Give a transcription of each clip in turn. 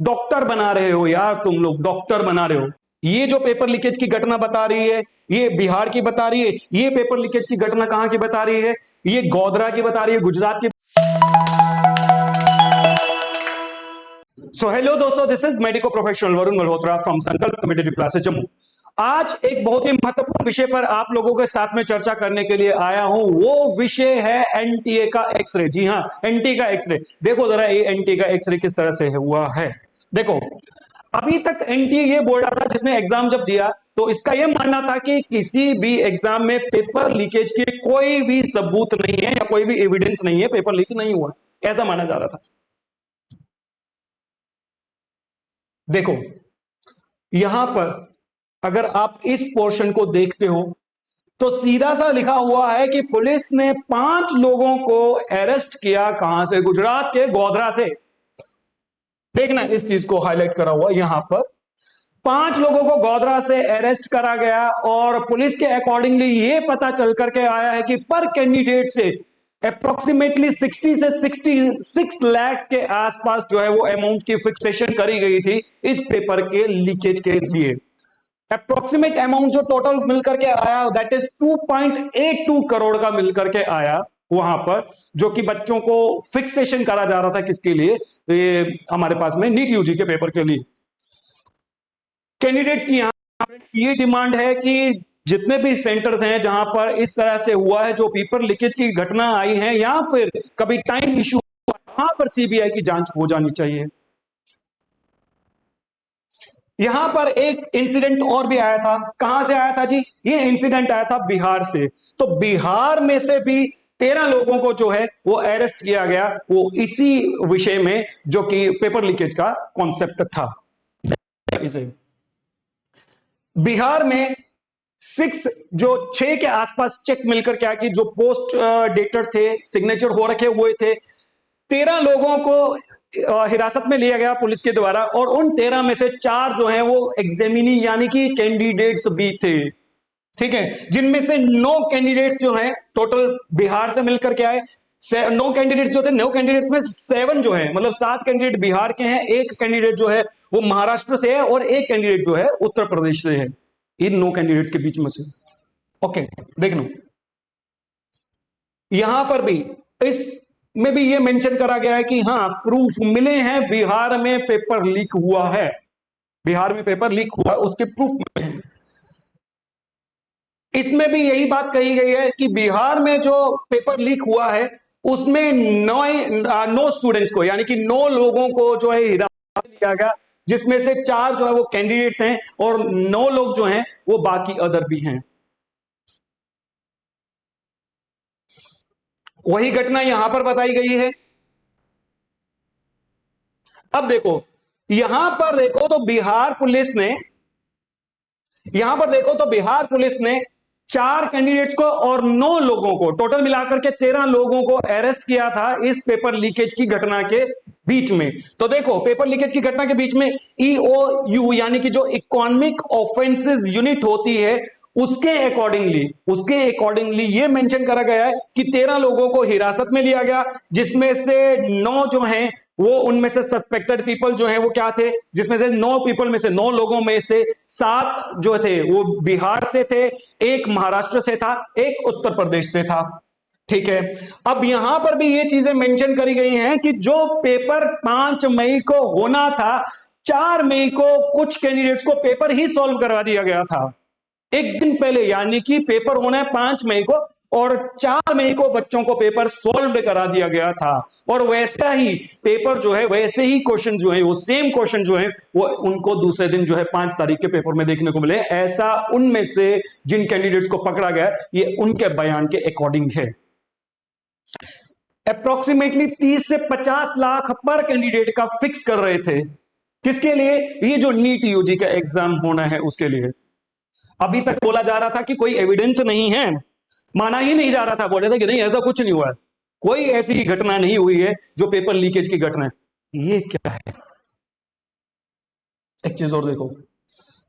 Doctor बना रहे हो यार, तुम लोग डॉक्टर बना रहे हो। ये जो पेपर लीकेज की घटना बता रही है, ये बिहार की बता रही है। ये पेपर लीकेज की घटना कहां की बता रही है? ये गोधरा की बता रही है, गुजरात की। सो हेलो दोस्तों, this is medico professional Varun Malhotra from संकल्प कॉम्पिटिटिव क्लासेस जम्मू। आज एक बहुत ही महत्वपूर्ण विषय पर आप लोगों के साथ में चर्चा करने के लिए आया हूं। वो विषय है एनटीए का एक्सरे। जी हां, एनटी का एक्सरे। देखो जरा ये एनटी का एक्सरे किस तरह से हुआ है। देखो, अभी तक एनटीए ये बोल रहा था, जिसने एग्जाम जब दिया तो इसका यह मानना था कि किसी भी एग्जाम में पेपर लीकेज के कोई भी सबूत नहीं है या कोई भी एविडेंस नहीं है, पेपर लीक नहीं हुआ, ऐसा माना जा रहा था। देखो, यहां पर अगर आप इस पोर्शन को देखते हो तो सीधा सा लिखा हुआ है कि पुलिस ने 5 लोगों को अरेस्ट किया। कहां से? गुजरात के गोधरा से। देखना, इस चीज को हाईलाइट करा हुआ यहां पर। 5 लोगों को गोधरा से अरेस्ट करा गया और पुलिस के अकॉर्डिंगली ये पता चल करके आया है कि पर कैंडिडेट से अप्रोक्सीमेटली 60 से 66 लाख के आसपास जो है वो अमाउंट की फिक्सेशन करी गई थी इस पेपर के लीकेज के लिए। अप्रोक्सीमेट अमाउंट जो टोटल मिलकर के आया दैट इज 2.82 करोड़ का मिलकर के आया वहां पर, जो कि बच्चों को फिक्सेशन करा जा रहा था। किसके लिए? ये हमारे पास में नीट यूजी के पेपर के लिए। कैंडिडेट्स की यहां ये डिमांड है कि जितने भी सेंटर्स हैं जहां पर इस तरह से हुआ है, जो पेपर लीकेज की घटना आई है या फिर कभी टाइम इशू, वहां पर सीबीआई की जांच हो जानी चाहिए। यहां पर एक इंसिडेंट और भी आया था। कहां से आया था जी? ये इंसिडेंट आया था बिहार से। तो बिहार में से भी 13 लोगों को जो है वो अरेस्ट किया गया, वो इसी विषय में जो कि पेपर लीकेज का कॉन्सेप्ट था। इसे बिहार में 6 के आसपास चेक मिलकर क्या कि जो पोस्ट डेटर थे, सिग्नेचर हो रखे हुए थे, 13 लोगों को हिरासत में लिया गया पुलिस के द्वारा। और उन 13 में से 4 जो हैं वो एग्जामिनी यानी कि कैंडिडेट्स भी थे। ठीक है, जिनमें से 9 कैंडिडेट्स जो हैं टोटल बिहार से मिलकर के आए। 9 कैंडिडेट्स जो थे, 9 कैंडिडेट्स में 7 जो है मतलब 7 कैंडिडेट बिहार के हैं, एक कैंडिडेट जो है वो महाराष्ट्र से है और एक कैंडिडेट जो है उत्तर प्रदेश से है। इन 9 कैंडिडेट्स के बीच में से ओके देख लो, यहां पर भी इस में भी ये मेंशन करा गया है कि हां प्रूफ मिले हैं, बिहार में पेपर लीक हुआ है। बिहार में पेपर लीक हुआ है, उसके प्रूफ मिले हैं। इसमें भी यही बात कही गई है कि बिहार में जो पेपर लीक हुआ है उसमें 9 स्टूडेंट्स को यानी कि 9 लोगों को जो है हिरासत में लिया गया, जिसमें से 4 जो है वो कैंडिडेट्स हैं और 9 लोग जो हैं वो बाकी अदर भी हैं। वही घटना यहां पर बताई गई है। अब देखो, यहां पर देखो तो बिहार पुलिस ने, यहां पर देखो तो बिहार पुलिस ने 4 कैंडिडेट्स को और 9 लोगों को टोटल मिलाकर के 13 लोगों को अरेस्ट किया था इस पेपर लीकेज की घटना के बीच में। तो देखो, पेपर लीकेज की घटना के बीच में ईओयू यानी कि जो इकोनॉमिक ऑफेंसेस यूनिट होती है उसके अकॉर्डिंगली ये मेंशन करा गया है कि 13 लोगों को हिरासत में लिया गया, जिसमें से 9 जो हैं वो उनमें से सस्पेक्टेड पीपल जो हैं वो क्या थे, जिसमें से 9 पीपल में से 9 लोगों में से 7 जो थे वो बिहार से थे, एक महाराष्ट्र से था, एक उत्तर प्रदेश से था। ठीक है, अब यहां पर भी ये चीजें मेंशन करी गई हैं कि जो पेपर 5 मई को होना था, 4 मई को कुछ कैंडिडेट्स को पेपर ही सॉल्व करवा दिया गया था एक दिन पहले, यानी कि पेपर होना है 5 मई को और 4 मई को बच्चों को पेपर सॉल्व करा दिया गया था। और वैसा ही पेपर जो है, वैसे ही क्वेश्चन जो है, वो सेम क्वेश्चन जो है वो उनको दूसरे दिन जो है 5 तारीख के पेपर में देखने को मिले। ऐसा उनमें से जिन कैंडिडेट्स को पकड़ा गया ये उनके बयान के अकॉर्डिंग है। अप्रोक्सीमेटली 30 से 50 लाख पर कैंडिडेट का फिक्स कर रहे थे। किसके लिए? ये जो नीट यूजी का एग्जाम होना है उसके लिए। अभी तक बोला जा रहा था कि कोई एविडेंस नहीं है, माना ही नहीं जा रहा था, बोल रहे थे कि नहीं ऐसा कुछ नहीं हुआ है, कोई ऐसी घटना नहीं हुई है जो पेपर लीकेज की घटना है। ये क्या है? एक चीज और देखो,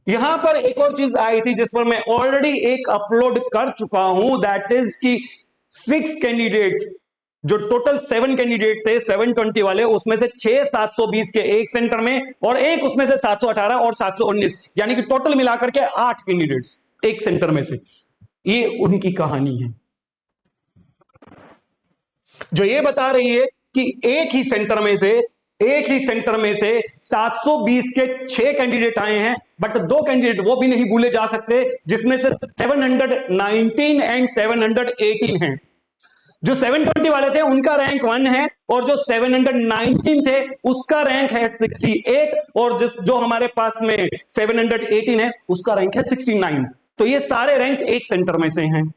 यहां पर एक और चीज आई थी जिस पर मैं ऑलरेडी एक अपलोड कर चुका हूं, दैट इज कि 6 कैंडिडेट जो टोटल 7 कैंडिडेट थे 720 वाले, उसमें से 6 720 के एक सेंटर में और एक उसमें से 718 और 719, यानी कि टोटल मिलाकर के 8 कैंडिडेट्स एक सेंटर में से। ये उनकी कहानी है जो ये बता रही है कि एक ही सेंटर में से 720 के 6 कैंडिडेट आए हैं, बट 2 कैंडिडेट वो भी नहीं भूले जा सकते जिसमें से 719 एंड 718 हैं। जो 720 वाले थे उनका रैंक 1 है और जो 719 थे उसका रैंक है 68 और जो हमारे पास में 718 है उसका रैंक है 69। तो ये सारे रैंक एक सेंटर में से हैं।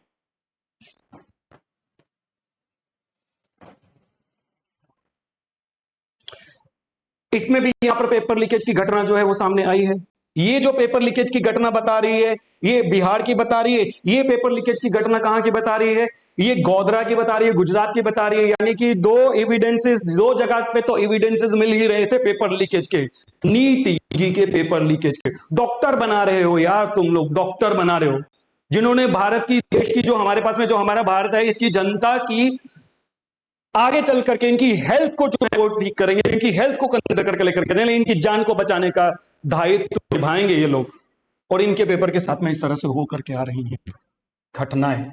इसमें भी यहां पर पेपर लीकेज की घटना जो है वो सामने आई है। ये जो पेपर लीकेज की घटना बता रही है ये बिहार की बता रही है। ये पेपर लीकेज की घटना कहां की बता रही है? ये गोधरा की बता रही है, गुजरात की बता रही है। यानी कि दो एविडेंसेस, दो जगह पे तो एविडेंसेस मिल ही रहे थे पेपर लीकेज के, नीट यूजी के पेपर लीकेज के। डॉक्टर बना रहे हो यार तुम लोग, डॉक्टर बना रहे हो जिन्होंने भारत की, देश की, जो हमारे पास में जो हमारा भारत है इसकी जनता की आगे चल करके इनकी हेल्थ को जो है वो ठीक करेंगे, इनकी हेल्थ को कंसिडर करके लेकर के इनकी जान को बचाने का दायित्व निभाएंगे ये लोग, और इनके पेपर के साथ में इस तरह से हो करके आ रही हैं घटनाएं।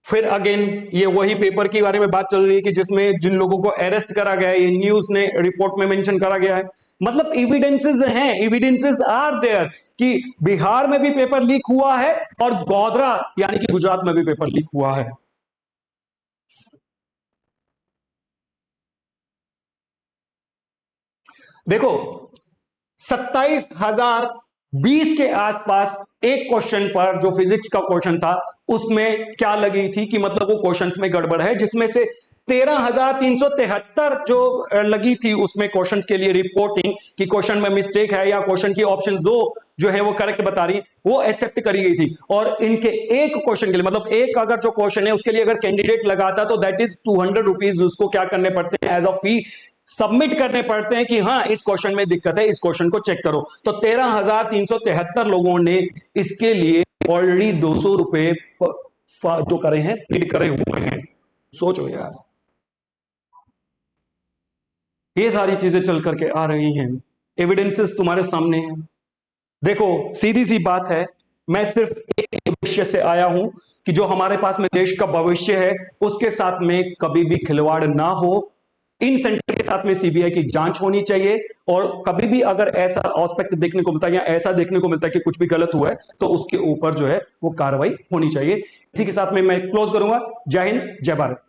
फिर अगेन ये वही पेपर के बारे में बात चल रही है कि जिसमें जिन लोगों को अरेस्ट करा गया है, ये न्यूज ने रिपोर्ट में मेंशन करा गया है। मतलब एविडेंसेस हैं, एविडेंसेस आर देयर कि बिहार में भी पेपर लीक हुआ है और गोधरा यानी कि गुजरात में भी पेपर लीक हुआ है। देखो 27,020 के आसपास एक क्वेश्चन पर, जो फिजिक्स का क्वेश्चन था, उसमें क्या लगी थी कि मतलब वो क्वेश्चंस में गड़बड़ है, जिसमें से 13,373 जो लगी थी उसमें क्वेश्चंस के लिए रिपोर्टिंग कि क्वेश्चन में मिस्टेक है या क्वेश्चन की ऑप्शन 2 जो है वो करेक्ट बता रही, वो एक्सेप्ट करी गई थी। और इनके एक क्वेश्चन के लिए, मतलब एक अगर जो क्वेश्चन है उसके लिए अगर कैंडिडेट लगाता तो दैट इज 200 रुपीज उसको क्या करने पड़ते हैं, एज अ फी सबमिट करने पड़ते हैं कि हाँ इस क्वेश्चन में दिक्कत है, इस क्वेश्चन को चेक करो। तो 13,373 लोगों ने इसके लिए ऑलरेडी 200 रुपए जो करे हैं, पेड करे हुए हैं। सोचो यार, ये सारी चीजें चल करके आ रही हैं, एविडेंसेस तुम्हारे सामने हैं। देखो सीधी सी बात है, मैं सिर्फ एक विषय से आया हूं कि जो हमारे पास में देश का भविष्य है उसके साथ में कभी भी खिलवाड़ ना हो। इन सेंटर के साथ में सीबीआई की जांच होनी चाहिए और कभी भी अगर ऐसा एस्पेक्ट देखने को मिलता है या ऐसा देखने को मिलता है कि कुछ भी गलत हुआ है तो उसके ऊपर जो है वो कार्रवाई होनी चाहिए। इसी के साथ में मैं क्लोज करूंगा। जय हिंद, जय भारत।